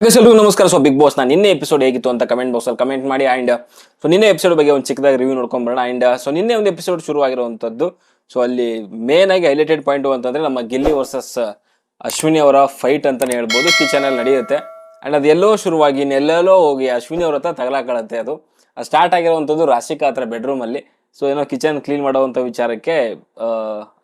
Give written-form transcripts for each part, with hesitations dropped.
ಎಲ್ರಿಗೂ ನಮಸ್ಕಾರ. So big boss ನಾನು ನಿನ್ನೆ ಎಪಿಸೋಡ್ ಹೇಗಿತ್ತು ಅಂತ ಕಮೆಂಟ್ ಬಾಕ್ಸ್ ಅಲ್ಲಿ ಕಮೆಂಟ್ ಮಾಡಿ. ಅಂಡ್ ಸೊ ನಿನ್ನೆ ಎಪಿಸೋಡ್ ಬಗ್ಗೆ ಒಂದು ಚಿಕ್ಕದಾಗಿ ರಿವ್ಯೂ ನೋಡ್ಕೊಂಡ್ಬರೋಣ. ಅಂಡ್ ಸೊ ನಿನ್ನೆ ಒಂದು ಎಪಿಸೋಡ್ ಶುರು ಆಗಿರುವಂತದ್ದು. ಸೊ ಅಲ್ಲಿ ಮೇನ್ ಆಗಿ ಹೈಲೈಟೆಡ್ ಪಾಯಿಂಟ್ ಅಂತಂದ್ರೆ ನಮ್ಮ ಗಿಲ್ಲಿ ವರ್ಸಸ್ ಅಶ್ವಿನಿ ಅವರ ಫೈಟ್ ಅಂತಾನೆ ಹೇಳ್ಬೋದು. ಕಿಚನ್ ಅಲ್ಲಿ ನಡೆಯುತ್ತೆ. ಅಂಡ್ ಅದು ಎಲ್ಲೋ ಶುರುವಾಗಿ ಇನ್ನೆಲ್ಲೆಲ್ಲೋ ಹೋಗಿ ಅಶ್ವಿನಿ ಅವ್ರ ಹತ್ರ ತಗಲಾಕಳತ್ತೆ. ಅದು ಸ್ಟಾರ್ಟ್ ಆಗಿರುವಂತದ್ದು ರಾಶಿಕಾ ಹತ್ರ ಬೆಡ್ರೂಮ್ ಅಲ್ಲಿ. ಸೊ ಏನೋ ಕಿಚನ್ ಕ್ಲೀನ್ ಮಾಡುವಂತ ವಿಚಾರಕ್ಕೆ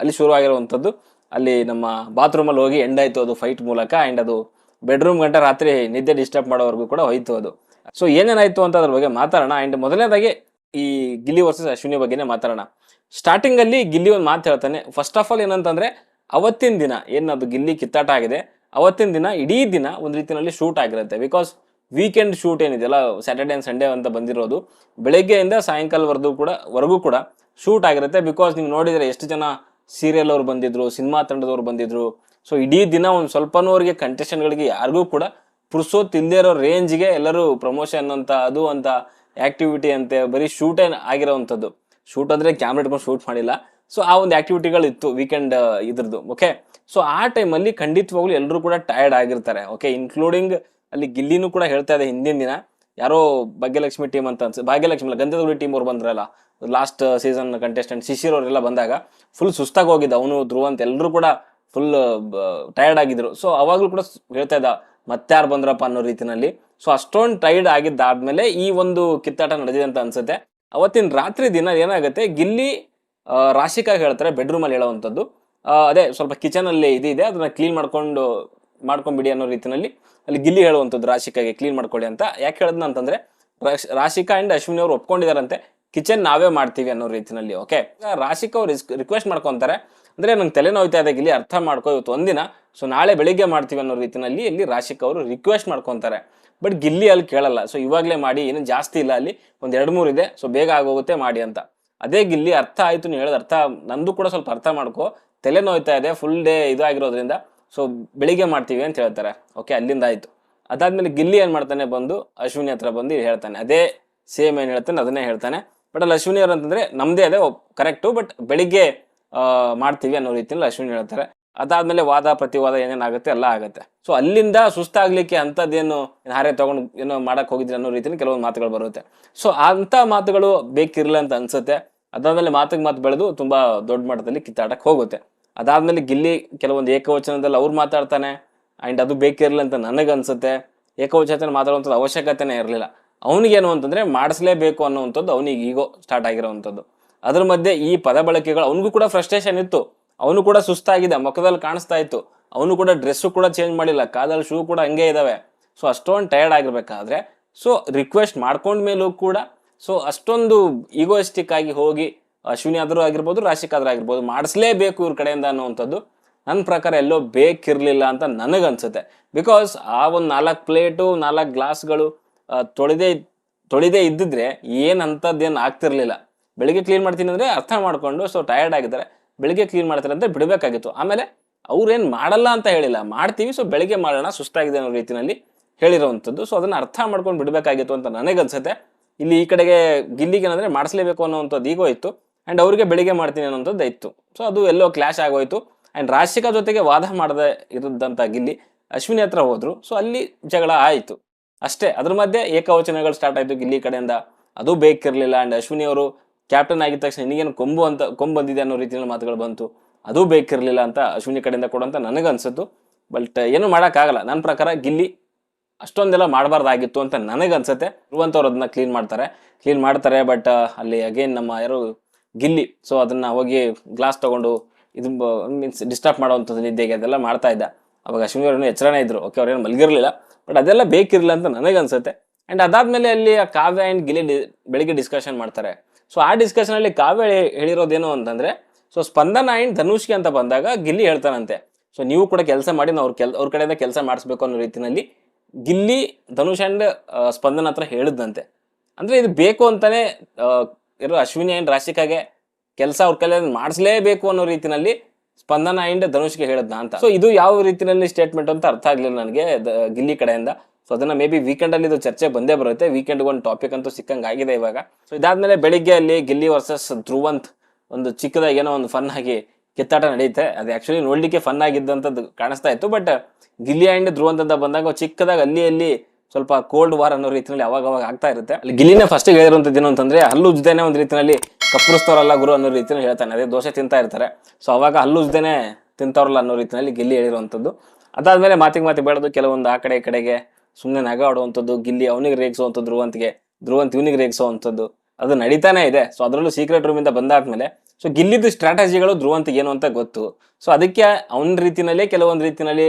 ಅಲ್ಲಿ ಶುರು ಆಗಿರುವಂತದ್ದು. ಅಲ್ಲಿ ನಮ್ಮ ಬಾತ್ರೂಮ್ ಅಲ್ಲಿ ಹೋಗಿ ಎಂಡ್ ಆಯ್ತು ಅದು ಫೈಟ್ ಮೂಲಕ. ಅಂಡ್ ಅದು ಬೆಡ್ರೂಮ್ ಗಂಟೆ ರಾತ್ರಿ ನಿದ್ದೆ ಡಿಸ್ಟರ್ಬ್ ಮಾಡೋವರೆಗೂ ಕೂಡ ಹೋಯ್ತು ಅದು. ಸೊ ಏನೇನಾಯ್ತು ಅಂತ ಅದ್ರ ಬಗ್ಗೆ ಮಾತಾಡೋಣ. ಅಂಡ್ ಮೊದಲನೇದಾಗಿ ಈ ಗಿಲ್ಲಿ ವರ್ಸಸ್ ಅಶ್ವಿನಿ ಬಗ್ಗೆನೇ ಮಾತಾಡೋಣ. ಸ್ಟಾರ್ಟಿಂಗ್ ಅಲ್ಲಿ ಗಿಲ್ಲಿ ಒಂದು ಮಾತು ಹೇಳ್ತಾನೆ. ಫಸ್ಟ್ ಆಫ್ ಆಲ್ ಏನಂತಂದ್ರೆ ಅವತ್ತಿನ ದಿನ ಏನದು ಗಿಲ್ಲಿ ಕಿತ್ತಾಟ ಆಗಿದೆ, ಅವತ್ತಿನ ದಿನ ಇಡೀ ದಿನ ಒಂದು ರೀತಿಯಲ್ಲಿ ಶೂಟ್ ಆಗಿರುತ್ತೆ. ಬಿಕಾಸ್ ವೀಕೆಂಡ್ ಶೂಟ್ ಏನಿದೆಯಲ್ಲ, ಸ್ಯಾಟರ್ಡೆ ಅಂಡ್ ಸಂಡೇ ಅಂತ ಬಂದಿರೋದು, ಬೆಳಗ್ಗೆಯಿಂದ ಸಾಯಂಕಾಲವರೆಗೂ ಕೂಡ ಶೂಟ್ ಆಗಿರುತ್ತೆ. ಬಿಕಾಸ್ ನೀವು ನೋಡಿದ್ರೆ ಎಷ್ಟು ಜನ ಸೀರಿಯಲ್ ಅವ್ರು ಬಂದಿದ್ರು, ಸಿನಿಮಾ ತಂಡದವ್ರು ಬಂದಿದ್ರು. ಸೊ ಇಡೀ ದಿನ ಒಂದು ಸ್ವಲ್ಪನೂರಿಗೆ ಕಂಟೆಸ್ಟೆಂಟ್ಗಳಿಗೆ ಯಾರಿಗೂ ಕೂಡ ಪುರ್ಸೋತ್ ಇಲ್ಲದೆ ಇರೋ ರೇಂಜ್ಗೆ ಎಲ್ಲರೂ ಪ್ರಮೋಷನ್ ಅಂತ ಅದು ಅಂತ ಆಕ್ಟಿವಿಟಿ ಅಂತೆ ಬರೀ ಶೂಟೇ ಆಗಿರೋವಂಥದ್ದು. ಶೂಟ್ ಅಂದ್ರೆ ಕ್ಯಾಮ್ರಾ ಇಟ್ಕೊಂಡು ಶೂಟ್ ಮಾಡಿಲ್ಲ. ಸೊ ಆ ಒಂದು ಆಕ್ಟಿವಿಟಿಗಳು ಇತ್ತು ವೀಕೆಂಡ್ ಇದ್ರದ್ದು. ಓಕೆ, ಸೊ ಆ ಟೈಮಲ್ಲಿ ಖಂಡಿತವಾಗ್ಲೂ ಎಲ್ಲರೂ ಕೂಡ ಟಯರ್ಡ್ ಆಗಿರ್ತಾರೆ. ಓಕೆ, ಇನ್ಕ್ಲೂಡಿಂಗ್ ಅಲ್ಲಿ ಗಿಲ್ಲಿನೂ ಕೂಡ ಹೇಳ್ತಾ ಇದೆ ಹಿಂದಿನ ದಿನ ಯಾರೋ ಭಾಗ್ಯಲಕ್ಷ್ಮಿ ಟೀಮ್ ಅಂತ ಭಾಗ್ಯಲಕ್ಷ್ಮಿ ಗಂಧದಗುಡಿ ಟೀಮ್ ಅವ್ರು ಬಂದ್ರಲ್ಲ ಲಾಸ್ಟ್ ಸೀಸನ್ ಕಂಟೆಸ್ಟೆಂಟ್ ಶಿಶಿರ್ ಅವರೆಲ್ಲ ಬಂದಾಗ ಫುಲ್ ಸುಸ್ತಾಗಿ ಹೋಗಿದ್ದ ಅವನು, ಧ್ರುವ ಅಂತ ಎಲ್ಲರೂ ಕೂಡ ಫುಲ್ ಟಯರ್ಡ್ ಆಗಿದ್ರು. ಸೊ ಅವಾಗ್ಲೂ ಕೂಡ ಹೇಳ್ತಾ ಇದ್ದ ಮತ್ತಾರು ಬಂದ್ರಪ್ಪ ಅನ್ನೋ ರೀತಿನಲ್ಲಿ. ಸೊ ಅಷ್ಟೊಂದು ಟೈರ್ಡ್ ಆಗಿದ್ದಾದ್ಮೇಲೆ ಈ ಒಂದು ಕಿತ್ತಾಟ ನಡೆದಿದೆ ಅಂತ ಅನ್ಸುತ್ತೆ. ಅವತ್ತಿನ ರಾತ್ರಿ ದಿನ ಏನಾಗುತ್ತೆ, ಗಿಲ್ಲಿ ರಾಶಿಕಾ ಹೇಳ್ತಾರೆ ಬೆಡ್ರೂಮ್ ಅಲ್ಲಿ ಹೇಳೋವಂಥದ್ದು, ಅದೇ ಸ್ವಲ್ಪ ಕಿಚನ್ ಅಲ್ಲಿ ಇದಿದೆ ಅದನ್ನ ಕ್ಲೀನ್ ಮಾಡ್ಕೊಂಡ್ಬಿಡಿ ಅನ್ನೋ ರೀತಿನಲ್ಲಿ ಅಲ್ಲಿ ಗಿಲ್ಲಿ ಹೇಳುವಂಥದ್ದು ರಾಶಿಕಾಗೆ ಕ್ಲೀನ್ ಮಾಡ್ಕೊಳ್ಳಿ ಅಂತ. ಯಾಕೆ ಹೇಳದ್ನ ಅಂತಂದ್ರೆ ರಾಶಿಕಾ ಅಂಡ್ ಅಶ್ವಿನಿ ಅವರು ಒಪ್ಕೊಂಡಿದಾರಂತೆ ಕಿಚನ್ ನಾವೇ ಮಾಡ್ತೀವಿ ಅನ್ನೋ ರೀತಿನಲ್ಲಿ. ಓಕೆ, ರಾಶಿಕಾ ಅವ್ರು ರಿಕ್ವೆಸ್ಟ್ ಮಾಡ್ಕೊಂತಾರೆ. ಅಂದ್ರೆ ನಂಗೆ ತಲೆನೋಯ್ತಾ ಇದೆ ಗಿಲ್ಲಿ, ಅರ್ಥ ಮಾಡ್ಕೋ, ಇವತ್ತು ಒಂದಿನ, ಸೊ ನಾಳೆ ಬೆಳಿಗ್ಗೆ ಮಾಡ್ತೀವಿ ಅನ್ನೋ ರೀತಿನಲ್ಲಿ ಇಲ್ಲಿ ರಾಶಿಕಾ ಅವರು ರಿಕ್ವೆಸ್ಟ್ ಮಾಡ್ಕೊಂತಾರೆ. ಬಟ್ ಗಿಲ್ಲಿ ಅಲ್ಲಿ ಕೇಳಲ್ಲ. ಸೊ ಇವಾಗಲೇ ಮಾಡಿ, ಏನು ಜಾಸ್ತಿ ಇಲ್ಲ, ಅಲ್ಲಿ ಒಂದು 2-3 ಇದೆ, ಸೊ ಬೇಗ ಆಗೋಗುತ್ತೆ ಮಾಡಿ ಅಂತ. ಅದೇ ಗಿಲ್ಲಿ ಅರ್ಥ ಆಯ್ತು, ನೀವು ಹೇಳೋದು ಅರ್ಥ, ನಂದು ಕೂಡ ಸ್ವಲ್ಪ ಅರ್ಥ ಮಾಡ್ಕೋ, ತಲೆನೋಯ್ತಾ ಇದೆ, ಫುಲ್ ಡೇ ಇದು ಆಗಿರೋದ್ರಿಂದ, ಸೊ ಬೆಳಿಗ್ಗೆ ಮಾಡ್ತೀವಿ ಅಂತ ಹೇಳ್ತಾರೆ. ಓಕೆ, ಅಲ್ಲಿಂದ ಆಯ್ತು. ಅದಾದ್ಮೇಲೆ ಗಿಲ್ಲಿ ಏನ್ ಮಾಡ್ತಾನೆ, ಬಂದು ಅಶ್ವಿನಿ ಹತ್ರ ಬಂದು ಹೇಳ್ತಾನೆ ಅದೇ ಸೇಮ್ ಏನ್ ಹೇಳ್ತಾನೆ ಅದನ್ನೇ ಹೇಳ್ತಾನೆ. ಬಟ್ ಅಲ್ಲಿ ಅಶ್ವಿನಿ ಅವ್ರು ಅಂತಂದ್ರೆ ನಮ್ದೇ ಅದೇ ಕರೆಕ್ಟು, ಬಟ್ ಬೆಳಿಗ್ಗೆ ಮಾಡ್ತೀವಿ ಅನ್ನೋ ರೀತಿಯಲ್ಲಿ ಅಶ್ವಿನಿ ಹೇಳ್ತಾರೆ. ಅದಾದ್ಮೇಲೆ ವಾದ ಪ್ರತಿವಾದ ಏನೇನಾಗುತ್ತೆ ಎಲ್ಲ ಆಗುತ್ತೆ. ಸೊ ಅಲ್ಲಿಂದ ಸುಸ್ತಾಗ್ಲಿಕ್ಕೆ ಅಂತದ್ದೇನು ಹಾರೆ ತಗೊಂಡು ಏನೋ ಮಾಡಕ್ ಹೋಗಿದ್ರಿ ಅನ್ನೋ ರೀತಿಯಲ್ಲಿ ಕೆಲವೊಂದು ಮಾತುಗಳು ಬರುತ್ತೆ. ಸೊ ಅಂತ ಮಾತುಗಳು ಬೇಕಿರ್ಲಿಲ್ಲ ಅಂತ ಅನ್ಸುತ್ತೆ. ಅದಾದ್ಮೇಲೆ ಮಾತು ಬೆಳೆದು ತುಂಬಾ ದೊಡ್ಡ ಮಟ್ಟದಲ್ಲಿ ಕಿತ್ತಾಟಕ್ಕೆ ಹೋಗುತ್ತೆ. ಅದಾದ್ಮೇಲೆ ಗಿಲ್ಲಿ ಕೆಲವೊಂದು ಏಕವಚನದಲ್ಲಿ ಅವ್ರು ಮಾತಾಡ್ತಾನೆ. ಅಂಡ್ ಅದು ಬೇಕಿರ್ಲಿಲ್ಲ ಅಂತ ನನಗನ್ಸುತ್ತೆ. ಏಕವಚನ ಮಾತಾಡುವಂಥದ್ದು ಅವಶ್ಯಕತೆನೇ ಇರಲಿಲ್ಲ. ಅವನಿಗೇನು ಅಂತಂದ್ರೆ ಮಾಡಿಸ್ಲೇಬೇಕು ಅನ್ನೋವಂಥದ್ದು ಅವನಿಗೆ ಈಗೋ ಸ್ಟಾರ್ಟ್ ಆಗಿರೋವಂಥದ್ದು. ಅದ್ರ ಮಧ್ಯೆ ಈ ಪದ ಬಳಕೆಗಳು ಅವನಿಗೂ ಕೂಡ ಫ್ರಸ್ಟ್ರೇಷನ್ ಇತ್ತು. ಅವನು ಕೂಡ ಸುಸ್ತಾಗಿದೆ, ಮುಖದಲ್ಲಿ ಕಾಣಿಸ್ತಾ ಇತ್ತು. ಅವನು ಕೂಡ ಡ್ರೆಸ್ಸು ಕೂಡ ಚೇಂಜ್ ಮಾಡಿಲ್ಲ, ಕಾದಲ್ಲಿ ಶೂ ಕೂಡ ಹಂಗೆ ಇದಾವೆ. ಸೊ ಅಷ್ಟೊಂದು ಟಯರ್ಡ್ ಆಗಿರ್ಬೇಕಾದ್ರೆ ಸೊ ರಿಕ್ವೆಸ್ಟ್ ಮಾಡ್ಕೊಂಡ್ಮೇಲೂ ಕೂಡ ಸೊ ಅಷ್ಟೊಂದು ಈಗೋಯಿಸ್ಟಿಕ್ ಆಗಿ ಹೋಗಿ ಅಶ್ವಿನಿ ಆದರೂ ಆಗಿರ್ಬೋದು, ರಾಶಿಕಾ ಆದ್ರೂ ಆಗಿರ್ಬೋದು, ಮಾಡಿಸ್ಲೇಬೇಕು ಇವ್ರ ಕಡೆಯಿಂದ ಅನ್ನೋವಂಥದ್ದು ನನ್ನ ಪ್ರಕಾರ ಎಲ್ಲೋ ಬೇಕಿರ್ಲಿಲ್ಲ ಅಂತ ನನಗನ್ಸುತ್ತೆ. ಬಿಕಾಸ್ ಆ ಒಂದು 4 ಪ್ಲೇಟು 4 ಗ್ಲಾಸ್ಗಳು ತೊಳೆದೇ ಇದ್ದಿದ್ರೆ ಏನಂತದ್ದೇನು ಆಗ್ತಿರ್ಲಿಲ್ಲ. ಬೆಳಿಗ್ಗೆ ಕ್ಲೀನ್ ಮಾಡ್ತೀನಿ ಅಂದ್ರೆ ಅರ್ಥ ಮಾಡ್ಕೊಂಡು, ಸೊ ಟಯರ್ಡ್ ಆಗಿದ್ದಾರೆ, ಬೆಳಿಗ್ಗೆ ಕ್ಲೀನ್ ಮಾಡ್ತಾರೆ ಅಂತ ಬಿಡಬೇಕಾಗಿತ್ತು. ಆಮೇಲೆ ಅವ್ರೇನು ಮಾಡಲ್ಲ ಅಂತ ಹೇಳಿಲ್ಲ, ಮಾಡ್ತೀವಿ, ಸೊ ಬೆಳಿಗ್ಗೆ ಮಾಡೋಣ, ಸುಸ್ತಾಗಿದೆ ಅನ್ನೋ ರೀತಿಯಲ್ಲಿ ಹೇಳಿರೋವಂಥದ್ದು. ಸೊ ಅದನ್ನ ಅರ್ಥ ಮಾಡ್ಕೊಂಡು ಬಿಡಬೇಕಾಗಿತ್ತು ಅಂತ ನನಗನ್ಸುತ್ತೆ. ಇಲ್ಲಿ ಈ ಕಡೆಗೆ ಗಿಲ್ಲಿಗೆ ಏನಂದ್ರೆ ಮಾಡಿಸ್ಲೇಬೇಕು ಅನ್ನೋವಂಥದ್ದು ಈಗೋ ಇತ್ತು, ಅಂಡ್ ಅವ್ರಿಗೆ ಬೆಳಿಗ್ಗೆ ಮಾಡ್ತೀನಿ ಅನ್ನೋಂಥದ್ದು ಇತ್ತು. ಸೊ ಅದು ಎಲ್ಲೋ ಕ್ಲಾಶ್ ಆಗೋಯ್ತು. ಅಂಡ್ ರಾಶಿಕಾ ಜೊತೆಗೆ ವಾದ ಮಾಡದೆ ಇರದಂತ ಗಿಲ್ಲಿ ಅಶ್ವಿನಿ ಹತ್ರ ಹೋದ್ರು. ಸೊ ಅಲ್ಲಿ ಜಗಳ ಆಯಿತು ಅಷ್ಟೇ. ಅದ್ರ ಮಧ್ಯೆ ಏಕವಚನಗಳು ಸ್ಟಾರ್ಟ್ ಆಯ್ತು ಗಿಲ್ಲಿ ಕಡೆಯಿಂದ, ಅದು ಬೇಕಿರ್ಲಿಲ್ಲ. ಅಂಡ್ ಅಶ್ವಿನಿ ಅವರು ಕ್ಯಾಪ್ಟನ್ ಆಗಿದ ತಕ್ಷಣ ನಿನಗೇನು ಕೊಂಬು ಬಂದಿದೆ ಅನ್ನೋ ರೀತಿಯಲ್ಲಿ ಮಾತುಗಳು ಬಂತು, ಅದು ಬೇಕಿರ್ಲಿಲ್ಲ ಅಂತ ಅಶ್ವಿನಿ ಕಡೆಯಿಂದ ಕೊಡಂತ ನನಗನ್ಸುತ್ತು. ಬಟ್ ಏನು ಮಾಡೋಕ್ಕಾಗಲ್ಲ. ನನ್ನ ಪ್ರಕಾರ ಗಿಲ್ಲಿ ಅಷ್ಟೊಂದೆಲ್ಲ ಮಾಡಬಾರ್ದಾಗಿತ್ತು ಅಂತ ನನಗನ್ಸುತ್ತೆ. ಧ್ರುವಂತವ್ರು ಅದನ್ನ ಕ್ಲೀನ್ ಮಾಡ್ತಾರೆ. ಬಟ್ ಅಲ್ಲಿ ಅಗೇನ್ ನಮ್ಮ ಯಾರು ಗಿಲ್ಲಿ, ಸೊ ಅದನ್ನ ಹೋಗಿ ಗ್ಲಾಸ್ ತಗೊಂಡು ಇದು ಮೀನ್ಸ್ ಡಿಸ್ಟರ್ಬ್ ಮಾಡೋವಂಥದ್ದು ನಿದ್ದೆಗೆ ಅದೆಲ್ಲ ಮಾಡ್ತಾ ಇದ್ದ. ಅವಾಗ ಅಶ್ವಿನಿ ಅವ್ರೇನು ಎಚ್ಚರನೇ ಇದ್ರು. ಓಕೆ, ಅವ್ರೇನು ಮಲಗಿರ್ಲಿಲ್ಲ. ಬಟ್ ಅದೆಲ್ಲ ಬೇಕಿರಲಿಲ್ಲ ಅಂತ ನನಗನ್ಸುತ್ತೆ. ಅಂಡ್ ಅದಾದ್ಮೇಲೆ ಅಲ್ಲಿ ಕಾವ್ಯ ಅಂಡ್ ಗಿಲ್ಲಿ ಬೆಳಿಗ್ಗೆ ಡಿಸ್ಕಷನ್ ಮಾಡ್ತಾರೆ. ಸೊ ಆ ಡಿಸ್ಕಷನ್ ಅಲ್ಲಿ ಕಾವ್ಯ ಹೇಳಿರೋದೇನು ಅಂತಂದ್ರೆ, ಸೊ ಸ್ಪಂದನ ಅಂಡ್ ಧನುಷ್ಗೆ ಅಂತ ಬಂದಾಗ ಗಿಲ್ಲಿ ಹೇಳ್ತಾನಂತೆ, ಸೊ ನೀವು ಕೂಡ ಕೆಲಸ ಮಾಡಿ, ನಾವು ಅವ್ರ ಕಡೆಯಿಂದ ಕೆಲಸ ಮಾಡಿಸ್ಬೇಕು ಅನ್ನೋ ರೀತಿಯಲ್ಲಿ ಗಿಲ್ಲಿ ಧನುಷ್ ಅಂಡ್ ಸ್ಪಂದನ ಹತ್ರ ಹೇಳಿದ್ದಂತೆ. ಅಂದ್ರೆ ಇದು ಬೇಕು ಅಂತಾನೆ ಅಶ್ವಿನಿ ಅಂಡ್ ರಾಶಿಕಾಗೆ ಕೆಲಸ ಅವ್ರ ಕೈಯಲ್ಲಿ ಮಾಡಿಸ್ಲೇಬೇಕು ಅನ್ನೋ ರೀತಿಯಲ್ಲಿ ಸ್ಪಂದನ ಅಂಡ್ ಧನುಷ್ಗೆ ಹೇಳಿದ್ನ ಅಂತ. ಸೊ ಇದು ಯಾವ ರೀತಿಯಲ್ಲಿ ಸ್ಟೇಟ್ಮೆಂಟ್ ಅಂತ ಅರ್ಥ ಆಗ್ಲಿಲ್ಲ ನನಗೆ ಗಿಲ್ಲಿ ಕಡೆಯಿಂದ. ಸೊ ಅದನ್ನ ಮೇ ಬಿ ವೀಕೆಂಡ್ ಅಲ್ಲಿ ಇದು ಚರ್ಚೆ ಬಂದೇ ಬರುತ್ತೆ. ವೀಕೆಂಡ್ ಒಂದು ಟಾಪಿಕ್ ಅಂತೂ ಸಿಕ್ಕಂಗೆ ಆಗಿದೆ ಇವಾಗ. ಸೊ ಇದಾದ್ಮೇಲೆ ಬೆಳಿಗ್ಗೆ ಅಲ್ಲಿ ಗಿಲ್ಲಿ ವರ್ಸಸ್ ಧ್ರುವಂತ್ ಒಂದು ಚಿಕ್ಕದಾಗಿ ಏನೋ ಒಂದು ಫನ್ ಆಗಿ ಕಿತ್ತಾಟ ನಡೆಯುತ್ತೆ. ಅದು ಆಕ್ಚುಲಿ ನೋಡ್ಲಿಕ್ಕೆ ಫನ್ ಆಗಿದ್ದಂಥದ್ದು ಕಾಣಿಸ್ತಾ ಇತ್ತು. ಬಟ್ ಗಿಲ್ಲಿ ಅಂಡ್ ಧ್ರುವ ಅಂತ ಬಂದಾಗ ಚಿಕ್ಕದಾಗ ಅಲ್ಲಿ ಸ್ವಲ್ಪ ಕೋಲ್ಡ್ ವಾರ್ ಅನ್ನೋ ರೀತಿಯಲ್ಲಿ ಅವಾಗ ಆಗ್ತಾ ಇರುತ್ತೆ. ಅಲ್ಲಿ ಗಿಲ್ಲಿನೇ ಫಸ್ಟ್ ಹೇಳಿರುವಂತದ್ದು ಏನು ಅಂತಂದ್ರೆ, ಹಲ್ಲು ಉಜ್ದೇನೆ ಒಂದ್ ರೀತಿಯಲ್ಲಿ ಕಪ್ಪರಿಸ್ತವ್ರಲ್ಲ ಗುರು ಅನ್ನೋ ರೀತಿಯಲ್ಲಿ ಹೇಳ್ತಾನೆ. ಅದೇ ದೋಸೆ ತಿಂತಾ ಇರ್ತಾರೆ. ಸೊ ಅವಾಗ ಹಲ್ಲು ಉಜ್ದೇನೆ ತಿಂತವ್ರಲ್ಲ ಅನ್ನೋ ರೀತಿಯಲ್ಲಿ ಗಿಲ್ಲಿ ಹೇಳಿರುವಂತದ್ದು. ಅದಾದ್ಮೇಲೆ ಮಾತಿಗೆ ಬೆಳೆದು ಕೆಲವೊಂದು ಆ ಕಡೆ ಈ ಕಡೆಗೆ ಸುಮ್ಮನೆ ನಗ ಆಡುವಂಥದ್ದು, ಗಿಲ್ಲಿ ಅವನಿಗೆ ರೇಗಿಸುವಂಥದ್ದು, ಧ್ರುವಂತ್ ಇವನಿಗೆ ರೇಗಿಸುವಂಥದ್ದು ಅದು ನಡೀತಾನೆ ಇದೆ. ಸೊ ಅದರಲ್ಲೂ ಸೀಕ್ರೆಟ್ ರೂಮ್ ಇಂದ ಬಂದಾದ್ಮೇಲೆ ಸೊ ಗಿಲ್ಲಿದ್ದು ಸ್ಟ್ರಾಟಜಿಗಳು ಧ್ರುವಂತಿಗೆ ಏನು ಅಂತ ಗೊತ್ತು. ಸೊ ಅದಕ್ಕೆ ಅವನ ರೀತಿನಲ್ಲೇ ಕೆಲವೊಂದು ರೀತಿನಲ್ಲಿ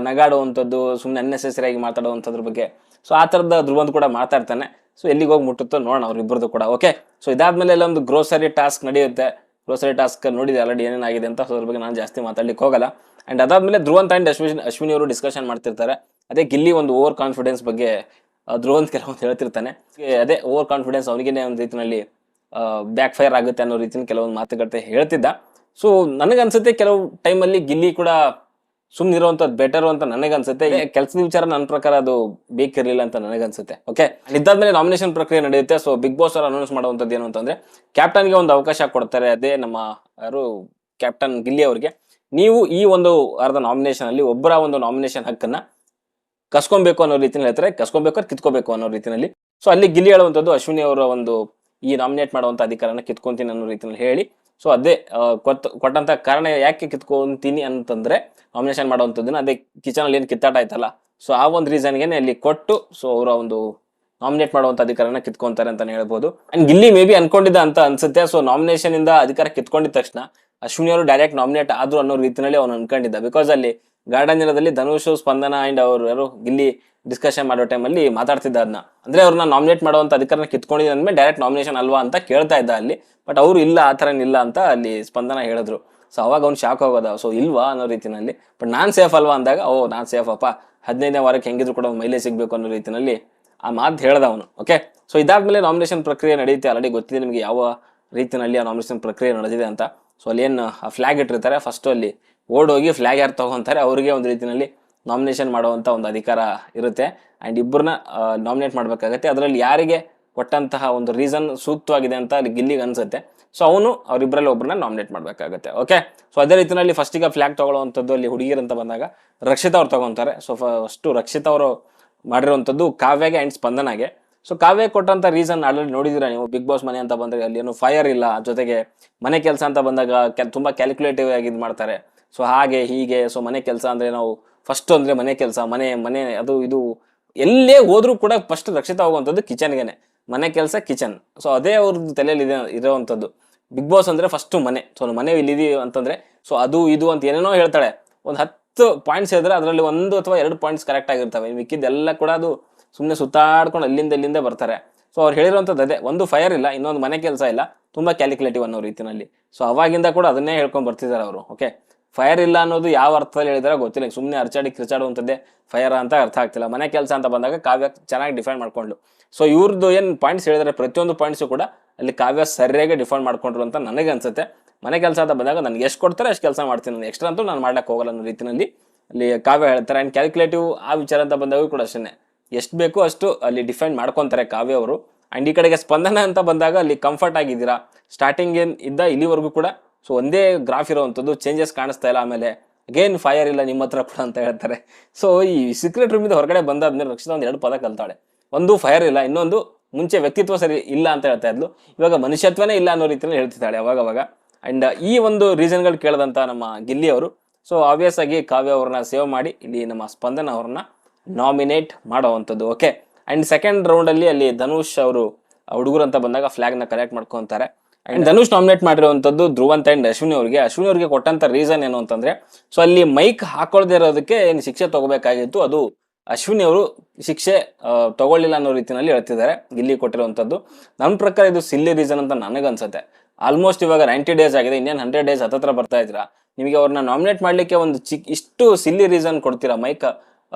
ನಗಾಡುವಂಥದ್ದು, ಸುಮ್ಮನೆ ಅನ್ನೆಸೆಸರಿ ಆಗಿ ಮಾತಾಡುವಂಥದ್ರ ಬಗ್ಗೆ. ಸೊ ಆ ಥರದ ಧ್ರುವಂತ್ ಕೂಡ ಮಾತಾಡ್ತಾನೆ. ಸೊ ಎಲ್ಲಿಗೆ ಹೋಗಿ ಮುಟ್ಟುತ್ತೋ ನೋಡೋಣ ಅವ್ರಿಬ್ಬರದು ಕೂಡ. ಓಕೆ, ಸೊ ಇದಾದ್ಮೇಲೆ ಎಲ್ಲ ಒಂದು ಗ್ರೋಸರಿ ಟಾಸ್ಕ್ ನಡೆಯುತ್ತೆ. ಗ್ರೋಸರಿ ಟಾಸ್ಕ್ ನೋಡಿದೆ ಆಲ್ರೆಡಿ ಏನೇನಾಗಿದೆ ಅಂತ. ಸೊ ಅದ್ರ ಬಗ್ಗೆ ನಾನು ಜಾಸ್ತಿ ಮಾತಾಡ್ಲಿಕ್ಕೆ ಹೋಗಲ್ಲ. ಅಂಡ್ ಅದಾದ್ಮೇಲೆ ಧ್ರುವಂತ್ ಅಂಡ್ ಅಶ್ವಿನಿ ಅವರು ಡಿಸ್ಕಷನ್ ಮಾಡ್ತಿರ್ತಾರೆ. ಅದೇ ಗಿಲ್ಲಿ ಒಂದು ಓವರ್ ಕಾನ್ಫಿಡೆನ್ಸ್ ಬಗ್ಗೆ ಧ್ರುವಂತ್ ಕೆಲವೊಂದು ಹೇಳ್ತಿರ್ತಾನೆ. ಅದೇ ಓವರ್ ಕಾನ್ಫಿಡೆನ್ಸ್ ಅವನಿಗೇನೆ ಒಂದು ರೀತಿಯಲ್ಲಿ ಬ್ಯಾಕ್ ಫೈರ್ ಆಗುತ್ತೆ ಅನ್ನೋ ರೀತಿಯಲ್ಲಿ ಕೆಲವೊಂದು ಮಾತುಕತೆ ಹೇಳ್ತಿದ್ದ. ಸೊ ನನಗನ್ಸುತ್ತೆ ಕೆಲವು ಟೈಮಲ್ಲಿ ಗಿಲ್ಲಿ ಕೂಡ ಸುಮ್ಮನಿರುವಂಥದ್ದು ಬೆಟರ್ ಅಂತ ನನಗನ್ಸುತ್ತೆ. ಕೆಲಸದ ವಿಚಾರ ನನ್ನ ಪ್ರಕಾರ ಅದು ಬೇಕಿರ್ಲಿಲ್ಲ ಅಂತ ನನಗನ್ಸುತ್ತೆ. ಓಕೆ, ಇದಾದ್ಮೇಲೆ ನಾಮಿನೇಷನ್ ಪ್ರಕ್ರಿಯೆ ನಡೆಯುತ್ತೆ. ಸೊ ಬಿಗ್ ಬಾಸ್ ಅವರು ಅನೌನ್ಸ್ ಮಾಡುವಂಥದ್ದು ಏನು ಅಂತಂದ್ರೆ, ಕ್ಯಾಪ್ಟನ್ಗೆ ಒಂದು ಅವಕಾಶ ಕೊಡ್ತಾರೆ. ಅದೇ ನಮ್ಮ ಯಾರು ಕ್ಯಾಪ್ಟನ್ ಗಿಲ್ಲಿ ಅವರಿಗೆ, ನೀವು ಈ ಒಂದು ವಾರದ ನಾಮಿನೇಷನ್ ಅಲ್ಲಿ ಒಬ್ಬರ ಒಂದು ನಾಮಿನೇಷನ್ ಹಕ್ಕನ್ನ ಕಸ್ಕೊಬೇಕು ಅನ್ನೋ ರೀತಿಯಲ್ಲಿ ಹೇಳ್ತಾರೆ. ಕಸ್ಕೊಬೇಕಾದ್ರೆ ಕಿತ್ಕೋಬೇಕು ಅನ್ನೋ ರೀತಿಯಲ್ಲಿ. ಸೊ ಅಲ್ಲಿ ಗಿಲ್ಲಿ ಹೇಳುವಂಥದ್ದು ಅಶ್ವಿನಿ ಅವರ ಒಂದು ಈ ನಾಮಿನೇಟ್ ಮಾಡುವಂತ ಅಧಿಕಾರನ ಕಿತ್ಕೊಂತೀನಿ ಅನ್ನೋ ರೀತಿಯಲ್ಲಿ ಹೇಳಿ. ಸೊ ಅದೇ ಕೊಟ್ಟಂತ ಕಾರಣ ಯಾಕೆ ಕಿತ್ಕೊಂತೀನಿ ಅಂತಂದ್ರೆ, ನಾಮಿನೇಷನ್ ಮಾಡುವಂಥದ್ದನ್ನ ಅದೇ ಕಿಚನ್ ಅಲ್ಲಿ ಏನು ಕಿತ್ತಾಟ ಆಯ್ತಲ್ಲ, ಸೊ ಆ ಒಂದು ರೀಸನ್ಗೆ ಅಲ್ಲಿ ಕೊಟ್ಟು ಸೊ ಅವರ ಒಂದು ನಾಮಿನೇಟ್ ಮಾಡುವಂತ ಅಧಿಕಾರನ ಕಿತ್ಕೊಂತಾರೆ ಅಂತಾನೆ ಹೇಳ್ಬೋದು. ಅಂಡ್ ಗಿಲ್ಲಿ ಮೇ ಬಿ ಅನ್ಕೊಂಡಿದ್ದ ಅಂತ ಅನ್ಸುತ್ತೆ. ಸೊ ನಾಮಿನೇಷನ್ ಇಂದ ಅಧಿಕಾರ ಕಿತ್ಕೊಂಡಿದ ತಕ್ಷಣ ಅಶ್ವಿನಿ ಅವರು ಡೈರೆಕ್ಟ್ ನಾಮಿನೇಟ್ ಆದ್ರು ಅನ್ನೋ ರೀತಿಯಲ್ಲಿ ಅವನು ಅನ್ಕೊಂಡಿದ್ದ. ಬಿಕಾಸ್ ಅಲ್ಲಿ ಗಾರ್ಡನ್ ದಿನದಲ್ಲಿ ಧನುಷ್, ಸ್ಪಂದನ ಅಂಡ್ ಅವರು ಯಾರು ಗಿಲ್ಲಿ ಡಿಸ್ಕಷನ್ ಮಾಡೋ ಟೈಮಲ್ಲಿ ಮಾತಾಡ್ತಿದ್ದ ಅದನ್ನ. ಅಂದ್ರೆ ಅವ್ರನ್ನ ನಾಮಿನೇಟ್ ಮಾಡುವಂತ ಅಧಿಕಾರನ ಕಿತ್ಕೊಂಡಿದ್ದ ಅಂದ್ಮೇಲೆ ಡೈರೆಕ್ಟ್ ನಾಮಿನೇಷನ್ ಅಲ್ವಾ ಅಂತ ಕೇಳ್ತಾ ಇದ್ದ ಅಲ್ಲಿ. ಬಟ್ ಅವ್ರು ಇಲ್ಲ, ಆ ಥರ ಇಲ್ಲ ಅಂತ ಅಲ್ಲಿ ಸ್ಪಂದನ ಹೇಳಿದ್ರು. ಸೊ ಅವಾಗ ಅವ್ನು ಶಾಕ್ ಆಗೋದ. ಸೊ ಇಲ್ವಾ ಅನ್ನೋ ರೀತಿಯಲ್ಲಿ. ಬಟ್ ನಾನ್ ಸೇಫ್ ಅಲ್ವಾ ಅಂದಾಗ, ಓ ನಾನ್ ಸೇಫ್ ಅಪ್ಪ, 15ನೇ ವಾರಕ್ಕೆ ಹೆಂಗಿದ್ರು ಕೂಡ ಒಂದು ಮೈಲೇಜ್ ಸಿಗ್ಬೇಕು ಅನ್ನೋ ರೀತಿಯಲ್ಲಿ ಆ ಮಾತು ಹೇಳ್ದ ಅವನು. ಓಕೆ, ಸೊ ಇದಾದ್ಮೇಲೆ ನಾಮಿನೇಷನ್ ಪ್ರಕ್ರಿಯೆ ನಡೆಯುತ್ತೆ. ಆಲ್ರೆಡಿ ಗೊತ್ತಿದೆ ನಿಮಗೆ ಯಾವ ರೀತಿಯಲ್ಲಿ ಆ ನಾಮಿನೇಷನ್ ಪ್ರಕ್ರಿಯೆ ನಡೆದಿದೆ ಅಂತ. ಸೊ ಅಲ್ಲಿ ಏನು ಆ ಫ್ಲಾಗ್ ಇಟ್ಟಿರ್ತಾರೆ, ಫಸ್ಟ್ ಅಲ್ಲಿ ಓಡೋಗಿ ಫ್ಲಾಗ್ ಯಾರು ತಗೊಂತಾರೆ ಅವರಿಗೆ ಒಂದು ರೀತಿಯಲ್ಲಿ ನಾಮಿನೇಷನ್ ಮಾಡುವಂತ ಒಂದು ಅಧಿಕಾರ ಇರುತ್ತೆ. ಅಂಡ್ ಇಬ್ಬರನ್ನ ನಾಮಿನೇಟ್ ಮಾಡ್ಬೇಕಾಗತ್ತೆ. ಅದರಲ್ಲಿ ಯಾರಿಗೆ ಕೊಟ್ಟಂತಹ ಒಂದು ರೀಸನ್ ಸೂಕ್ತವಾಗಿದೆ ಅಂತ ಅಲ್ಲಿ ಗಿಲ್ಲಿಗೆ ಅನ್ಸುತ್ತೆ. ಸೊ ಅವನು ಅವರಿಬ್ಬರಲ್ಲಿ ಒಬ್ಬರನ್ನ ನಾಮಿನೇಟ್ ಮಾಡ್ಬೇಕಾಗತ್ತೆ. ಓಕೆ, ಸೊ ಅದೇ ರೀತಿಯಲ್ಲಿ ಫಸ್ಟ್ ಈಗ ಫ್ಲಾಗ್ ತಗೊಳ್ಳುವಂಥದ್ದು ಅಲ್ಲಿ ಹುಡುಗಿರು ಅಂತ ಬಂದಾಗ ರಕ್ಷಿತಾ ಅವ್ರು ತಗೊಂತಾರೆ. ಸೊ ಫಸ್ಟ್ ರಕ್ಷಿತಾ ಅವರು ಮಾಡಿರುವಂಥದ್ದು ಕಾವ್ಯಗೆ ಅಂಡ್ ಸ್ಪಂದನಾಗೆ. ಸೊ ಕಾವ್ಯ ಕೊಟ್ಟಂತ ರೀಸನ್ ಆಲ್ರೆಡಿ ನೋಡಿದಿರ ನೀವು. ಬಿಗ್ ಬಾಸ್ ಮನೆ ಅಂತ ಬಂದ್ರೆ ಅಲ್ಲಿ ಏನು ಫೈರ್ ಇಲ್ಲ, ಜೊತೆಗೆ ಮನೆ ಕೆಲಸ ಅಂತ ಬಂದಾಗ ತುಂಬಾ ಕ್ಯಾಲ್ಕುಲೇಟಿವ್ ಆಗಿ ಇದು ಮಾಡ್ತಾರೆ. ಸೊ ಹಾಗೆ ಹೀಗೆ. ಸೊ ಮನೆ ಕೆಲಸ ಅಂದ್ರೆ ನಾವು ಫಸ್ಟ್ ಅಂದ್ರೆ ಮನೆ ಕೆಲಸ, ಮನೆ ಅದು ಇದು ಎಲ್ಲೇ ಹೋದ್ರೂ ಕೂಡ ಫಸ್ಟ್ ರಕ್ಷಿತಾ ಹೋಗುವಂಥದ್ದು ಕಿಚನ್ಗೆನೆ. ಮನೆ ಕೆಲಸ ಕಿಚನ್. ಸೊ ಅದೇ ಅವ್ರದ್ದು ತಲೆಯಲ್ಲಿ ಇರೋವಂಥದ್ದು. ಬಿಗ್ ಬಾಸ್ ಅಂದ್ರೆ ಫಸ್ಟ್ ಮನೆ. ಸೊ ಮನೆ ಇಲ್ಲಿದೀವಿ ಅಂತಂದ್ರೆ ಸೊ ಅದು ಇದು ಅಂತ ಏನೇನೋ ಹೇಳ್ತಾಳೆ. ಒಂದು 10 ಪಾಯಿಂಟ್ಸ್ ಹೇಳಿದ್ರೆ ಅದರಲ್ಲಿ 1 ಅಥವಾ 2 ಪಾಯಿಂಟ್ಸ್ ಕರೆಕ್ಟ್ ಆಗಿರ್ತವೆ. ಮಿಕ್ಕಿದ್ದೆಲ್ಲ ಕೂಡ ಅದು ಸುಮ್ಮನೆ ಸುತ್ತಾಡ್ಕೊಂಡು ಅಲ್ಲಿಂದ ಬರ್ತಾರೆ. ಸೊ ಅವ್ರು ಹೇಳಿರುವಂಥದ್ದು ಅದೇ, ಒಂದು ಫೈರ್ ಇಲ್ಲ, ಇನ್ನೊಂದು ಮನೆ ಕೆಲಸ ಇಲ್ಲ, ತುಂಬಾ ಕ್ಯಾಲ್ಕುಲೇಟಿವ್ ಅನ್ನೋ ರೀತಿಯಲ್ಲಿ. ಸೊ ಅವಾಗಿಂದ ಕೂಡ ಅದನ್ನೇ ಹೇಳ್ಕೊಂಡ್ ಬರ್ತಿದ್ದಾರೆ ಅವರು. ಓಕೆ, ಫೈರ್ ಇಲ್ಲ ಅನ್ನೋದು ಯಾವ ಅರ್ಥದಲ್ಲಿ ಹೇಳಿದಾರೆ ಗೊತ್ತಿಲ್ಲ. ಸುಮ್ಮನೆ ಕಿರ್ಚಾಡುವಂಥದ್ದೇ ಫೈರ್ ಅಂತ ಅರ್ಥ ಆಗ್ತಿಲ್ಲ. ಮನೆ ಕೆಲಸ ಅಂತ ಬಂದಾಗ ಕಾವ್ಯ ಚೆನ್ನಾಗಿ ಡಿಫೈನ್ ಮಾಡ್ಕೊಂಡು, ಸೊ ಇವ್ರದ್ದು ಏನು ಪಾಯಿಂಟ್ಸ್ ಹೇಳಿದಾರೆ ಪ್ರತಿಯೊಂದು ಪಾಯಿಂಟ್ಸು ಕೂಡ ಅಲ್ಲಿ ಕಾವ್ಯ ಸರಿಯಾಗಿ ಡಿಫೈನ್ ಮಾಡ್ಕೊಂಡ್ರು ಅಂತ ನನಗೆ ಅನ್ಸುತ್ತೆ. ಮನೆ ಕೆಲಸ ಅಂತ ಬಂದಾಗ ನನಗೆ ಎಷ್ಟು ಕೊಡ್ತಾರೆ ಅಷ್ಟು ಕೆಲಸ ಮಾಡ್ತೀನಿ, ನಾನು ಎಕ್ಸ್ಟ್ರಾ ಅಂತೂ ನಾನು ಮಾಡ್ಲಿಕ್ಕೆ ಹೋಗಲ್ಲ ಅನ್ನೋ ರೀತಿಯಲ್ಲಿ ಅಲ್ಲಿ ಕಾವ್ಯ ಹೇಳ್ತಾರೆ. ಆ್ಯಂಡ್ ಕ್ಯಾಲ್ಕುಲೇಟಿವ್ ಆ ವಿಚಾರ ಅಂತ ಬಂದಾಗ ಕೂಡ ಅಷ್ಟೇ, ಎಷ್ಟು ಬೇಕು ಅಷ್ಟು ಅಲ್ಲಿ ಡಿಫೈನ್ ಮಾಡ್ಕೊತಾರೆ ಕಾವ್ಯ ಅವರು. ಆ್ಯಂಡ್ ಈ ಕಡೆಗೆ ಸ್ಪಂದನ ಅಂತ ಬಂದಾಗ ಅಲ್ಲಿ ಕಂಫರ್ಟ್ ಆಗಿದ್ದೀರಾ, ಸ್ಟಾರ್ಟಿಂಗ್ ಏನು ಇದ್ದ ಇಲ್ಲಿವರೆಗೂ ಕೂಡ ಸೊ ಒಂದೇ ಗ್ರಾಫ್ ಇರೋವಂಥದ್ದು, ಚೇಂಜಸ್ ಕಾಣಿಸ್ತಾ ಇಲ್ಲ. ಆಮೇಲೆ ಅಗೇನ್ ಫೈರ್ ಇಲ್ಲ ನಿಮ್ಮ ಹತ್ರ ಕೂಡ ಅಂತ ಹೇಳ್ತಾರೆ. ಸೊ ಈ ಸೀಕ್ರೆಟ್ ರೂಮಿಂದ ಹೊರಗಡೆ ಬಂದಾದ್ಮೇಲೆ ರಕ್ಷಿತಾ ಒಂದು 2 ಪದ ಕಲ್ತಾಳೆ. ಒಂದು ಫೈರ್ ಇಲ್ಲ, ಇನ್ನೊಂದು ಮುಂಚೆ ವ್ಯಕ್ತಿತ್ವ ಸರಿ ಇಲ್ಲ ಅಂತ ಹೇಳ್ತಾ ಇದ್ಲು, ಇವಾಗ ಮನುಷ್ಯತ್ವನೇ ಇಲ್ಲ ಅನ್ನೋ ರೀತಿಯಲ್ಲಿ ಹೇಳ್ತಿದ್ದಾಳೆ ಅವಾಗ. ಅಂಡ್ ಈ ಒಂದು ರೀಸನ್ಗಳು ಕೇಳದಂತ ನಮ್ಮ ಗಿಲ್ಲಿ ಅವರು ಸೊ ಆಬ್ವಿಯಸ್ ಆಗಿ ಕಾವ್ಯ ಅವ್ರನ್ನ ಸೇವ್ ಮಾಡಿ ಇಲ್ಲಿ ನಮ್ಮ ಸ್ಪಂದನ ಅವ್ರನ್ನ ನಾಮಿನೇಟ್ ಮಾಡುವಂಥದ್ದು. ಓಕೆ, ಅಂಡ್ ಸೆಕೆಂಡ್ ರೌಂಡ್ ಅಲ್ಲಿ ಧನುಷ್ ಅವರು ಹುಡುಗರು ಅಂತ ಬಂದಾಗ ಫ್ಲಾಗ್ ನ ಕಲೆಕ್ಟ್ ಮಾಡ್ಕೊಂತಾರೆ. ಅಂಡ್ ಧನುಷ್ ನಾಮಿನೇಟ್ ಮಾಡಿರುವಂತದ್ದು ಧ್ರುವಂತ್ ಅಂಡ್ ಅಶ್ವಿನಿ ಅವರಿಗೆ ಕೊಟ್ಟಂತ ರೀಸನ್ ಏನು ಅಂತಂದ್ರೆ, ಸೊ ಅಲ್ಲಿ ಮೈಕ್ ಹಾಕೊಳ್ದೇ ಇರೋದಕ್ಕೆ ಏನು ಶಿಕ್ಷೆ ತಗೋಬೇಕಾಗಿತ್ತು, ಅದು ಅಶ್ವಿನಿ ಅವರು ಶಿಕ್ಷೆ ತಗೊಳ್ಳಿಲ್ಲ ಅನ್ನೋ ರೀತಿಯಲ್ಲಿ ಹೇಳ್ತಿದ್ದಾರೆ ಗಿಲ್ಲಿ ಕೊಟ್ಟಿರುವಂತದ್ದು. ನನ್ನ ಪ್ರಕಾರ ಇದು ಸಿಲ್ಲಿ ರೀಸನ್ ಅಂತ ನನಗನ್ಸುತ್ತೆ. ಆಲ್ಮೋಸ್ಟ್ ಇವಾಗ 90 ಡೇಸ್ ಆಗಿದೆ, ಇನ್ನೇನು 100 ಡೇಸ್ ಹತ್ತತ್ರ ಬರ್ತಾ ಇದ್ದೀರಾ, ನಿಮಗೆ ಅವ್ರನ್ನ ನಾಮಿನೇಟ್ ಮಾಡ್ಲಿಕ್ಕೆ ಒಂದು ಇಷ್ಟು ಸಿಲ್ಲಿ ರೀಸನ್ ಕೊಡ್ತೀರಾ, ಮೈಕ್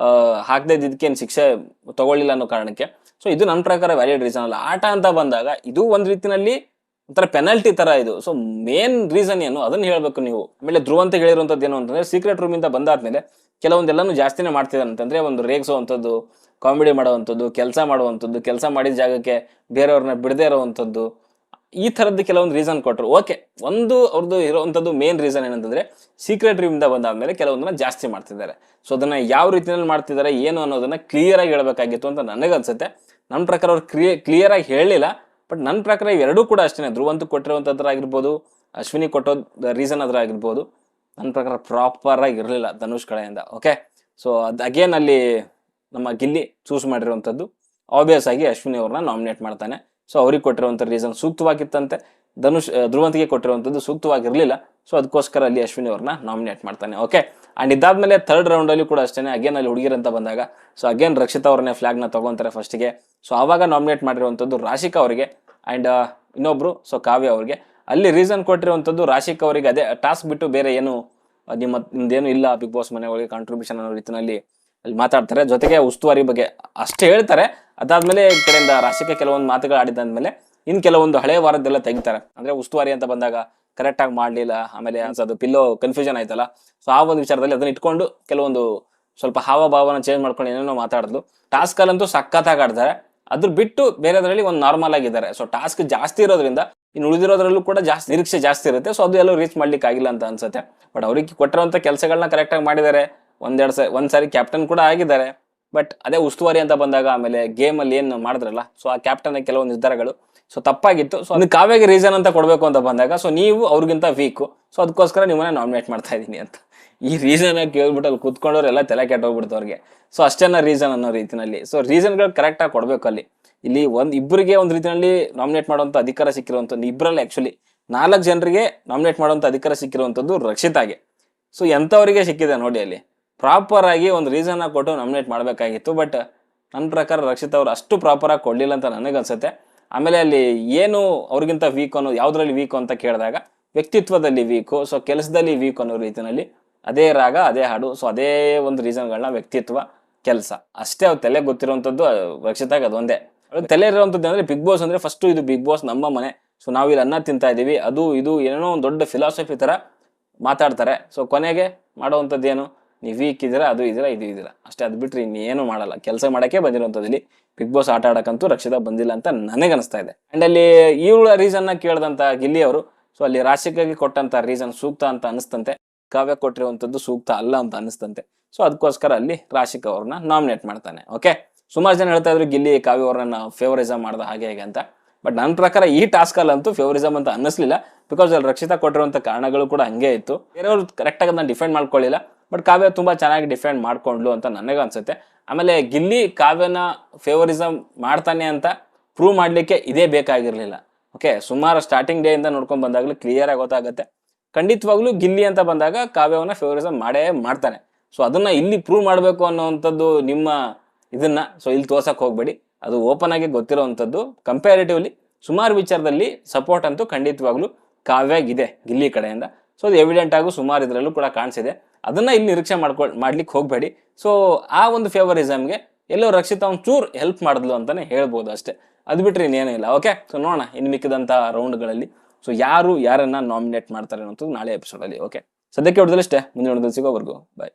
ಹಾಕದೇ ಇದ್ದಕ್ಕೆ ಏನು ಶಿಕ್ಷೆ ತಗೊಳ್ಳಿಲ್ಲ ಅನ್ನೋ ಕಾರಣಕ್ಕೆ. ಸೊ ಇದು ನನ್ನ ಪ್ರಕಾರ ವ್ಯಾಲಿಡ್ ರೀಸನ್ ಅಲ್ಲ. ಆಟ ಅಂತ ಬಂದಾಗ ಇದು ಒಂದ್ ರೀತಿನಲ್ಲಿ ಒಂಥರ ಪೆನಾಲ್ಟಿ ತರ ಇದು. ಸೊ ಮೇನ್ ರೀಸನ್ ಏನು ಅದನ್ನ ಹೇಳ್ಬೇಕು ನೀವು. ಆಮೇಲೆ ಧ್ರುವಂತ ಹೇಳಿರುವಂತದ್ದು ಏನು ಅಂತಂದ್ರೆ, ಸೀಕ್ರೆಟ್ ರೂಮ್ ಇಂದ ಬಂದಾದ್ಮೇಲೆ ಕೆಲವೊಂದೆಲ್ಲಾನು ಜಾಸ್ತಿನೇ ಮಾಡ್ತಿದ್ದಾನೆ ಅಂತಂದ್ರೆ, ಒಂದು ರೇಗಿಸುವಂಥದ್ದು, ಕಾಮಿಡಿ ಮಾಡುವಂಥದ್ದು, ಕೆಲಸ ಮಾಡುವಂಥದ್ದು, ಕೆಲಸ ಮಾಡಿದ ಜಾಗಕ್ಕೆ ಬೇರೆಯವ್ರನ್ನ ಬಿಡದೇ ಇರುವಂಥದ್ದು, ಈ ಥರದ್ದು ಕೆಲವೊಂದು ರೀಸನ್ ಕೊಟ್ಟರು. ಓಕೆ, ಒಂದು ಅವ್ರದ್ದು ಇರುವಂಥದ್ದು ಮೇನ್ ರೀಸನ್ ಏನಂತಂದ್ರೆ ಸೀಕ್ರೆಟ್ ರೂಮಿಂದ ಬಂದಾದ್ಮೇಲೆ ಕೆಲವೊಂದನ್ನ ಜಾಸ್ತಿ ಮಾಡ್ತಿದ್ದಾರೆ. ಸೊ ಅದನ್ನ ಯಾವ ರೀತಿಯಲ್ಲಿ ಮಾಡ್ತಿದ್ದಾರೆ ಏನು ಅನ್ನೋದನ್ನ ಕ್ಲಿಯರ್ ಆಗಿ ಹೇಳ್ಬೇಕಾಗಿತ್ತು ಅಂತ ನನಗನ್ಸುತ್ತೆ. ನನ್ನ ಪ್ರಕಾರ ಅವ್ರು ಕ್ಲಿಯರ್ ಆಗಿ ಹೇಳಲಿಲ್ಲ. ಬಟ್ ನನ್ನ ಪ್ರಕಾರ ಇವೆರಡೂ ಕೂಡ ಅಷ್ಟೇ, ಧ್ರುವಂತ ಕೊಟ್ಟಿರುವಂಥದ್ರಾಗಿರ್ಬೋದು, ಅಶ್ವಿನಿ ಕೊಟ್ಟೋದು ರೀಸನ್ ಅದ್ರಾಗಿರ್ಬೋದು, ನನ್ನ ಪ್ರಕಾರ ಪ್ರಾಪರ್ ಆಗಿ ಇರಲಿಲ್ಲ ಧನುಷ್ ಕಡೆಯಿಂದ. ಓಕೆ, ಸೊ ಅದು ಅಗೇನ್ ಅಲ್ಲಿ ನಮ್ಮ ಗಿಲ್ಲಿ ಚೂಸ್ ಮಾಡಿರುವಂಥದ್ದು ಆಬ್ವಿಯಸ್ ಆಗಿ ಅಶ್ವಿನಿ ಅವ್ರನ್ನ ನಾಮಿನೇಟ್ ಮಾಡ್ತಾನೆ. ಸೊ ಅವ್ರಿಗೆ ಕೊಟ್ಟಿರುವಂಥ ರೀಸನ್ ಸೂಕ್ತವಾಗಿತ್ತಂತೆ, ಧ್ರುವಂತಿಗೆ ಕೊಟ್ಟಿರುವಂಥದ್ದು ಸೂಕ್ತವಾಗಿರಲಿಲ್ಲ. ಸೊ ಅದಕ್ಕೋಸ್ಕರ ಅಲ್ಲಿ ಅಶ್ವಿನಿ ಅವ್ರನ್ನ ನಾಮಿನೇಟ್ ಮಾಡ್ತಾನೆ. ಓಕೆ, ಅಂಡ್ ಇದಾದ್ಮೇಲೆ ಥರ್ಡ್ ರೌಂಡಲ್ಲಿ ಕೂಡ ಅಷ್ಟೇ, ಅಗೇನ್ ಅಲ್ಲಿ ಹುಡುಗಿರಂತ ಬಂದಾಗ ಸೊ ಅಗೇನ್ ರಕ್ಷಿತಾ ಅವ್ರನ್ನೇ ಫ್ಲಾಗ್ನ ತಗೊಂತಾರೆ ಫಸ್ಟಿಗೆ. ಸೊ ಆವಾಗ ನಾಮಿನೇಟ್ ಮಾಡಿರುವಂಥದ್ದು ರಾಶಿಕಾ ಅವರಿಗೆ ಆ್ಯಂಡ್ ಇನ್ನೊಬ್ರು ಸೊ ಕಾವ್ಯ ಅವ್ರಿಗೆ. ಅಲ್ಲಿ ರೀಸನ್ ಕೊಟ್ಟಿರುವಂಥದ್ದು ರಾಶಿಕಾ ಅವರಿಗೆ ಅದೇ ಟಾಸ್ಕ್ ಬಿಟ್ಟು ಬೇರೆ ಏನು ನಿಮ್ದೇನು ಇಲ್ಲ ಬಿಗ್ ಬಾಸ್ ಮನೆ ಒಳಗೆ ಕಾಂಟ್ರಿಬ್ಯೂಷನ್ ಅನ್ನೋ ರೀತಿಯಲ್ಲಿ ಅಲ್ಲಿ ಮಾತಾಡ್ತಾರೆ. ಜೊತೆಗೆ ಉಸ್ತುವಾರಿ ಬಗ್ಗೆ ಅಷ್ಟೇ ಹೇಳ್ತಾರೆ. ಅದಾದ್ಮೇಲೆ ಈ ಕಡೆಯಿಂದ ರಾಶಿಕಾ ಕೆಲವೊಂದು ಮಾತುಗಳು ಆಡಿದಾದ್ಮೇಲೆ ಇನ್ನು ಕೆಲವೊಂದು ಹಳೆ ವಾರದ್ದೆಲ್ಲ ತೆಗಿತಾರೆ. ಅಂದ್ರೆ ಉಸ್ತುವಾರಿ ಅಂತ ಬಂದಾಗ ಕರೆಕ್ಟ್ ಆಗಿ ಮಾಡ್ಲಿಲ್ಲ, ಆಮೇಲೆ ಅನ್ಸೋದು ಪಿಲ್ಲೋ ಕನ್ಫ್ಯೂಷನ್ ಆಯ್ತಲ್ಲ. ಸೊ ಆ ಒಂದು ವಿಚಾರದಲ್ಲಿ ಅದನ್ನ ಇಟ್ಕೊಂಡು ಕೆಲವೊಂದು ಸ್ವಲ್ಪ ಹಾವಭಾವನ ಚೇಂಜ್ ಮಾಡ್ಕೊಂಡು ಏನೇನೋ ಮಾತಾಡಿದ್ಲು. ಟಾಸ್ಕ್ ಅಲ್ಲಂತೂ ಸಖತ್ತಾಗಿ ಆಡ್ತಾರೆ. ಅದ್ರ ಬಿಟ್ಟು ಬೇರೆದ್ರಲ್ಲಿ ಒಂದು ನಾರ್ಮಲ್ ಆಗಿದ್ದಾರೆ. ಸೊ ಟಾಸ್ಕ್ ಜಾಸ್ತಿ ಇರೋದ್ರಿಂದ ಇನ್ನು ಉಳಿದಿರೋದ್ರಲ್ಲೂ ಕೂಡ ಜಾಸ್ತಿ ನಿರೀಕ್ಷೆ ಜಾಸ್ತಿ ಇರುತ್ತೆ. ಸೊ ಅದು ಎಲ್ಲೂ ರೀಚ್ ಮಾಡ್ಲಿಕ್ಕೆ ಆಗಿಲ್ಲ ಅಂತ ಅನ್ಸುತ್ತೆ. ಬಟ್ ಅವ್ರಿಗೆ ಕೊಟ್ಟಿರುವಂತ ಕೆಲಸಗಳನ್ನ ಕರೆಕ್ಟಾಗಿ ಮಾಡಿದ್ದಾರೆ. ಒಂದ್ಸಾರಿ ಕ್ಯಾಪ್ಟನ್ ಕೂಡ ಆಗಿದ್ದಾರೆ. ಬಟ್ ಅದೇ ಉಸ್ತುವಾರಿ ಅಂತ ಬಂದಾಗ ಆಮೇಲೆ ಗೇಮ್ ಅಲ್ಲಿ ಏನು ಮಾಡಿದ್ರಲ್ಲ, ಸೊ ಆ ಕ್ಯಾಪ್ಟನ್ ಕೆಲವೊಂದು ನಿರ್ಧಾರಗಳು ಸೊ ತಪ್ಪಾಗಿತ್ತು. ಸೊ ಅದು ಕಾವ್ಯಗೆ ರೀಸನ್ ಅಂತ ಕೊಡ್ಬೇಕು ಅಂತ ಬಂದಾಗ ಸೊ ನೀವು ಅವ್ರಿಗಿಂತ ವೀಕು, ಸೊ ಅದಕ್ಕೋಸ್ಕರ ನಿಮ್ಮನ್ನ ನಾಮಿನೇಟ್ ಮಾಡ್ತಾ ಇದ್ದೀನಿ ಅಂತ ಈ ರೀಸನ್ ಕೇಳ್ಬಿಟ್ಟು ಅಲ್ಲಿ ಕುತ್ಕೊಂಡವ್ರೆಲ್ಲ ತಲೆ ಕೆಟ್ಟೋಗ್ಬಿಡ್ತು ಅವ್ರಿಗೆ. ಸೊ ಅಷ್ಟೇನ ರೀಸನ್ ಅನ್ನೋ ರೀತಿನಲ್ಲಿ. ಸೊ ರೀಸನ್ಗಳು ಕರೆಕ್ಟ್ ಆಗಿ ಕೊಡ್ಬೇಕು ಅಲ್ಲಿ. ಇಲ್ಲಿ ಇಬ್ಬರಿಗೆ ಒಂದು ರೀತಿಯಲ್ಲಿ ನಾಮಿನೇಟ್ ಮಾಡುವಂತ ಅಧಿಕಾರ ಸಿಕ್ಕಿರುವಂಥದ್ದು ಇಬ್ಬರಲ್ಲಿ ಆಕ್ಚುಲಿ 4 ಜನರಿಗೆ ನಾಮಿನೇಟ್ ಮಾಡುವಂತ ಅಧಿಕಾರ ಸಿಕ್ಕಿರುವಂಥದ್ದು ರಕ್ಷಿತಾಗೆ. ಸೊ ಎಂಥವರಿಗೆ ಸಿಕ್ಕಿದೆ ನೋಡಿ, ಅಲ್ಲಿ ಪ್ರಾಪರ್ ಆಗಿ ಒಂದು ರೀಸನ್ ಕೊಟ್ಟು ನಾಮಿನೇಟ್ ಮಾಡಬೇಕಾಗಿತ್ತು. ಬಟ್ ನನ್ನ ಪ್ರಕಾರ ರಕ್ಷಿತ್ ಅವ್ರು ಅಷ್ಟು ಪ್ರಾಪರ್ ಆಗಿ ಕೊಡ್ಲಿಲ್ಲ ಅಂತ ನನಗನ್ಸುತ್ತೆ. ಆಮೇಲೆ ಅಲ್ಲಿ ಏನು ಅವ್ರಿಗಿಂತ ವೀಕ್ ಅನ್ನೋ ಯಾವ್ದ್ರಲ್ಲಿ ವೀಕು ಅಂತ ಕೇಳಿದಾಗ ವ್ಯಕ್ತಿತ್ವದಲ್ಲಿ ವೀಕು, ಸೊ ಕೆಲಸದಲ್ಲಿ ವೀಕ್ ಅನ್ನೋ ರೀತಿಯಲ್ಲಿ ಅದೇ ರಾಗ ಅದೇ ಹಾಡು, ಸೊ ಅದೇ ಒಂದು ರೀಸನ್ಗಳನ್ನ ವ್ಯಕ್ತಿತ್ವ ಕೆಲಸ ಅಷ್ಟೇ ಅವ್ರ ತಲೆ ಗೊತ್ತಿರುವಂಥದ್ದು ರಕ್ಷಿತಾಗ ಅದೊಂದೇ. ತಲೆ ಇರುವಂಥದ್ದು ಅಂದ್ರೆ ಬಿಗ್ ಬಾಸ್ ಅಂದ್ರೆ ಫಸ್ಟ್ ಇದು ಬಿಗ್ ಬಾಸ್ ನಮ್ಮ ಮನೆ, ಸೊ ನಾವು ಇಲ್ಲಿ ಅನ್ನ ತಿಂತಾ ಇದೀವಿ, ಅದು ಇದು ಏನೋ ಒಂದು ದೊಡ್ಡ ಫಿಲಾಸಫಿ ತರ ಮಾತಾಡ್ತಾರೆ. ಸೊ ಕೊನೆಗೆ ಮಾಡುವಂಥದ್ದು ಏನು, ನೀವು ವೀಕ್ ಇದ್ದೀರಾ, ಅದು ಇದ್ದೀರಾ, ಇದು ಇದ್ದೀರಾ ಅಷ್ಟೇ. ಅದು ಬಿಟ್ರೆ ಇನ್ನೇನು ಮಾಡಲ್ಲ. ಕೆಲಸ ಮಾಡಕ್ಕೆ ಬಂದಿರುವಂಥದ್ದಲ್ಲಿ ಬಿಗ್ ಬಾಸ್ ಆಟ ಆಡಕ್ಕಂತೂ ರಕ್ಷಿತಾ ಬಂದಿಲ್ಲ ಅಂತ ನನಗೆ ಅನಿಸ್ತಾ ಇದೆ. ಅಂಡ್ ಅಲ್ಲಿ ಇವಳ ರೀಸನ್ನ ಕೇಳಿದಂತ ಗಿಲ್ಲಿ ಅವರು ಸೊ ಅಲ್ಲಿ ರಾಶಿಕಾಗೆ ಕೊಟ್ಟಂತ ರೀಸನ್ ಸೂಕ್ತ ಅಂತ ಅನಿಸ್ತಂತೆ, ಕಾವ್ಯ ಕೊಟ್ಟಿರುವಂಥದ್ದು ಸೂಕ್ತ ಅಲ್ಲ ಅಂತ ಅನಿಸ್ತಂತೆ. ಸೊ ಅದಕ್ಕೋಸ್ಕರ ಅಲ್ಲಿ ರಾಶಿಕಾ ಅವ್ರನ್ನ ನಾಮಿನೇಟ್ ಮಾಡ್ತಾನೆ. ಓಕೆ, ಸುಮಾರು ಜನ ಹೇಳ್ತಾ ಇದ್ರು ಗಿಲ್ಲಿ ಕಾವ್ಯ ಅವ್ರನ್ನ ಫೇವರಿಸಮ್ ಮಾಡ್ದ ಹಾಗೆ ಹೇಗೆ ಅಂತ. ಬಟ್ ನನ್ನ ಪ್ರಕಾರ ಈ ಟಾಸ್ಕ್ ಅಲ್ಲಂತೂ ಫೇವರಿಸಮ್ ಅಂತ ಅನ್ನಿಸ್ಲಿಲ್ಲ. ಬಿಕಾಸ್ ಅಲ್ಲಿ ರಕ್ಷಿತಾ ಕೊಟ್ಟಿರುವಂತ ಕಾರಣಗಳು ಕೂಡ ಹಂಗೆ ಇತ್ತು. ಬೇರೆಯವರು ಕರೆಕ್ಟ್ ಆಗಿ ನಾನು ಡಿಫೆಂಡ್ ಮಾಡ್ಕೊಳ್ಳಿಲ್ಲ. ಬಟ್ ಕಾವ್ಯ ತುಂಬಾ ಚೆನ್ನಾಗಿ ಡಿಫೆಂಡ್ ಮಾಡ್ಕೊಂಡ್ಲು ಅಂತ ನನಗೆ ಅನ್ಸುತ್ತೆ. ಆಮೇಲೆ ಗಿಲ್ಲಿ ಕಾವ್ಯನ ಫೇವರಿಸಮ್ ಮಾಡ್ತಾನೆ ಅಂತ ಪ್ರೂವ್ ಮಾಡ್ಲಿಕ್ಕೆ ಇದೇ ಬೇಕಾಗಿರ್ಲಿಲ್ಲ. ಓಕೆ, ಸುಮಾರು ಸ್ಟಾರ್ಟಿಂಗ್ ಡೇ ಇಂದ ನೋಡ್ಕೊಂಡ್ ಬಂದಾಗ್ಲೂ ಕ್ಲಿಯರ್ ಆಗಿ ಗೊತ್ತಾಗುತ್ತೆ ಖಂಡಿತವಾಗ್ಲೂ ಗಿಲ್ಲಿ ಅಂತ ಬಂದಾಗ ಕಾವ್ಯವನ್ನ ಫೇವರಿಸಮ್ ಮಾಡೇ ಮಾಡ್ತಾನೆ. ಸೊ ಅದನ್ನ ಇಲ್ಲಿ ಪ್ರೂವ್ ಮಾಡ್ಬೇಕು ಅನ್ನೋವಂಥದ್ದು ನಿಮ್ಮ ಇದನ್ನ ಸೊ ಇಲ್ಲಿ ತೋರ್ಸಕ್ ಹೋಗ್ಬೇಡಿ. ಅದು ಓಪನ್ ಆಗಿ ಗೊತ್ತಿರೋವಂಥದ್ದು. ಕಂಪ್ಯಾರಿಟಿವ್ಲಿ ಸುಮಾರು ವಿಚಾರದಲ್ಲಿ ಸಪೋರ್ಟ್ ಅಂತೂ ಖಂಡಿತವಾಗ್ಲೂ ಕಾವ್ಯಾಗಿದೆ ಗಿಲ್ಲಿ ಕಡೆಯಿಂದ. ಸೊ ಅದು ಎವಿಡೆಂಟ್ ಆಗು ಸುಮಾರು ಇದರಲ್ಲೂ ಕೂಡ ಕಾಣಿಸಿದೆ. ಅದನ್ನ ಇಲ್ಲಿ ನಿರೀಕ್ಷೆ ಮಾಡ್ಲಿಕ್ಕೆ ಹೋಗ್ಬೇಡಿ. ಸೊ ಆ ಒಂದು ಫೇವರಿಸಮ್ಗೆ ಎಲ್ಲೋ ರಕ್ಷಿತಾ ಒಂದು ಚೂರ್ ಹೆಲ್ಪ್ ಮಾಡಿದ್ಲು ಅಂತಾನೆ ಹೇಳ್ಬೋದು ಅಷ್ಟೇ. ಅದು ಬಿಟ್ರೆ ಇನ್ನೇನೂ ಇಲ್ಲ. ಓಕೆ, ಸೊ ನೋಡೋಣ ಇನ್ನು ಮಿಕ್ಕಿದಂಥ ರೌಂಡ್ಗಳಲ್ಲಿ ಸೊ ಯಾರನ್ನ ನಾಮಿನೇಟ್ ಮಾಡ್ತಾರೆ ಅನ್ನೋದು ನಾಳೆ ಎಪಿಸೋಡಲ್ಲಿ. ಓಕೆ, ಸದ್ಯಕ್ಕೆ ಹೊಡೆದಲ್ಲಷ್ಟೇ, ಮುಂದಿನ ಸಿಗೋವರೆಗೂ ಬಾಯ್.